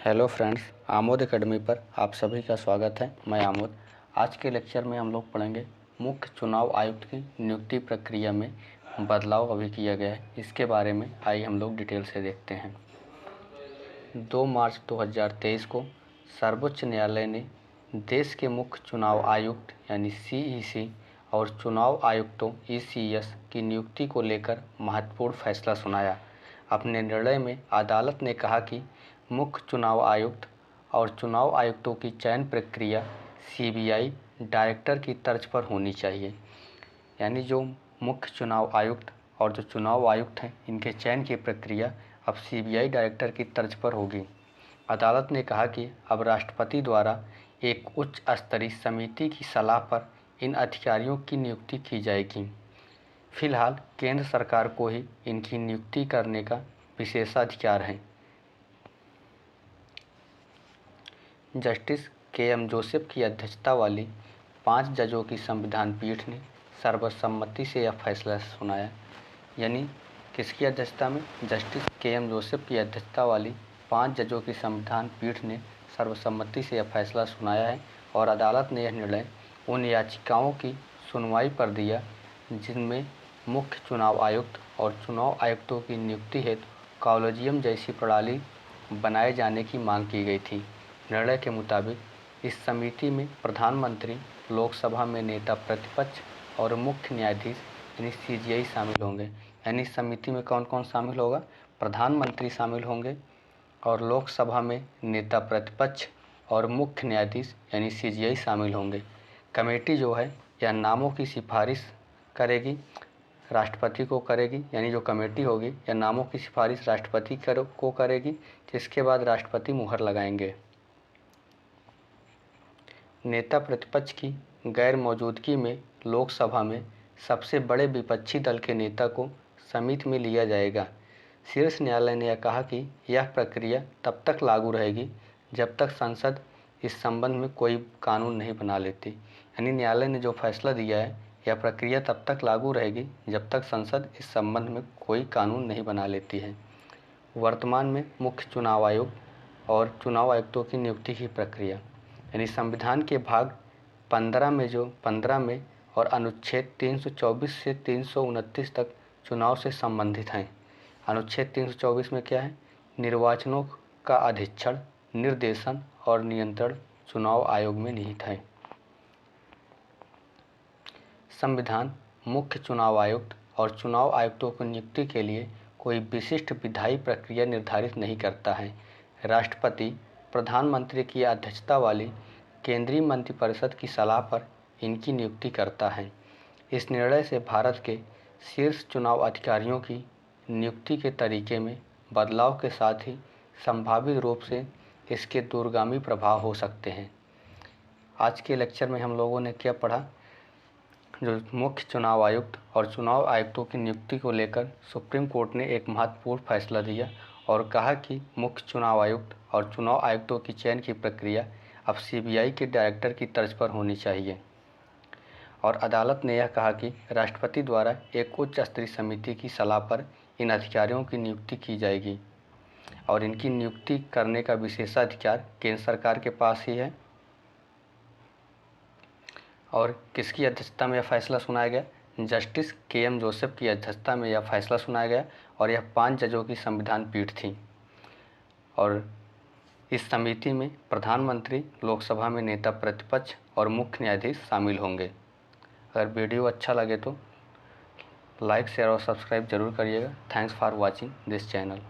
Hello friends, Amod academy पर आप सभी का स्वागत है। मैं आमोद। आज के लेक्चर में हम लोग पढ़ेंगे मुख्य चुनाव आयुक्त की नियुक्ति प्रक्रिया में बदलाव अभी किया गया है। इसके बारे में आइए हम लोग डिटेल से देखते हैं। 2 मार्च 2023 को सर्वोच्च न्यायालय ने देश के मुख्य चुनाव आयुक्त यानी CEC और चुनाव आयुक्तों ECS की नियुक्ति को लेकर महत्वपूर्ण फैसला सुनाया। अपने निर्णय में अदालत ने कहा कि मुख्य चुनाव आयुक्त और चुनाव आयुक्तों की चयन प्रक्रिया CBI डायरेक्टर की तर्ज पर होनी चाहिए। यानी जो मुख्य चुनाव आयुक्त और जो चुनाव आयुक्त हैं, इनके चयन की प्रक्रिया अब CBI डायरेक्टर की तर्ज पर होगी। अदालत ने कहा कि अब राष्ट्रपति द्वारा एक उच्च स्तरीय समिति की सलाह पर इन अधिकारियों की नियुक्ति की जाएगी। फिलहाल केंद्र सरकार को ही इनकी नियुक्ति करने का विशेषाधिकार है। जस्टिस KM जोसेफ की अध्यक्षता वाली 5 जजों की संविधान पीठ ने सर्वसम्मति से यह फैसला सुनाया। यानी किसकी अध्यक्षता में? जस्टिस KM जोसेफ की अध्यक्षता वाली 5 जजों की संविधान पीठ ने सर्वसम्मति से यह फैसला सुनाया है और अदालत ने यह निर्णय उन याचिकाओं की सुनवाई पर दिया जिनमें मुख्य चुनाव आयुक्त और चुनाव आयुक्तों की नियुक्ति हेतु कॉलेजियम जैसी प्रणाली बनाए जाने की मांग की गई थी। निर्णय के मुताबिक इस समिति में प्रधानमंत्री, लोकसभा में नेता प्रतिपक्ष और मुख्य न्यायाधीश यानी CJI शामिल होंगे। यानी इस समिति में कौन कौन शामिल होगा? प्रधानमंत्री शामिल होंगे और लोकसभा में नेता प्रतिपक्ष और मुख्य न्यायाधीश यानी CJI शामिल होंगे। कमेटी जो है यह नामों की सिफारिश करेगी, राष्ट्रपति को करेगी। यानी जो कमेटी होगी यह नामों की सिफारिश राष्ट्रपति को करेगी, जिसके बाद राष्ट्रपति मुहर लगाएंगे। नेता प्रतिपक्ष की गैर मौजूदगी में लोकसभा में सबसे बड़े विपक्षी दल के नेता को समिति में लिया जाएगा। शीर्ष न्यायालय ने यह कहा कि यह प्रक्रिया तब तक लागू रहेगी जब तक संसद इस संबंध में कोई कानून नहीं बना लेती। यानी न्यायालय ने जो फैसला दिया है, यह प्रक्रिया तब तक लागू रहेगी जब तक संसद इस संबंध में कोई कानून नहीं बना लेती है। वर्तमान में मुख्य चुनाव आयुक्त और चुनाव आयुक्तों की नियुक्ति की प्रक्रिया यानी संविधान के भाग 15 में और अनुच्छेद 324 से 329 तक चुनाव से संबंधित हैं। अनुच्छेद 324 में क्या है? निर्वाचनों का अधीक्षण, निर्देशन और नियंत्रण चुनाव आयोग में निहित है। संविधान मुख्य चुनाव आयुक्त और चुनाव आयुक्तों की नियुक्ति के लिए कोई विशिष्ट विधायी प्रक्रिया निर्धारित नहीं करता है। राष्ट्रपति प्रधानमंत्री की अध्यक्षता वाली केंद्रीय मंत्रिपरिषद की सलाह पर इनकी नियुक्ति करता है। इस निर्णय से भारत के शीर्ष चुनाव अधिकारियों की नियुक्ति के तरीके में बदलाव के साथ ही संभावित रूप से इसके दूरगामी प्रभाव हो सकते हैं। आज के लेक्चर में हम लोगों ने क्या पढ़ा? जो मुख्य चुनाव आयुक्त और चुनाव आयुक्तों की नियुक्ति को लेकर सुप्रीम कोर्ट ने एक महत्वपूर्ण फैसला दिया और कहा कि मुख्य चुनाव आयुक्त और चुनाव आयुक्तों की चयन की प्रक्रिया अब CBI के डायरेक्टर की तर्ज पर होनी चाहिए। और अदालत ने यह कहा कि राष्ट्रपति द्वारा एक उच्च स्तरीय समिति की सलाह पर इन अधिकारियों की नियुक्ति की जाएगी और इनकी नियुक्ति करने का विशेषाधिकार केंद्र सरकार के पास ही है। और किसकी अध्यक्षता में यह फैसला सुनाया गया? जस्टिस KM जोसेफ की अध्यक्षता में यह फैसला सुनाया गया और यह 5 जजों की संविधान पीठ थी। और इस समिति में प्रधानमंत्री, लोकसभा में नेता प्रतिपक्ष और मुख्य न्यायाधीश शामिल होंगे। अगर वीडियो अच्छा लगे तो लाइक, शेयर और सब्सक्राइब जरूर करिएगा। Thanks for watching this channel.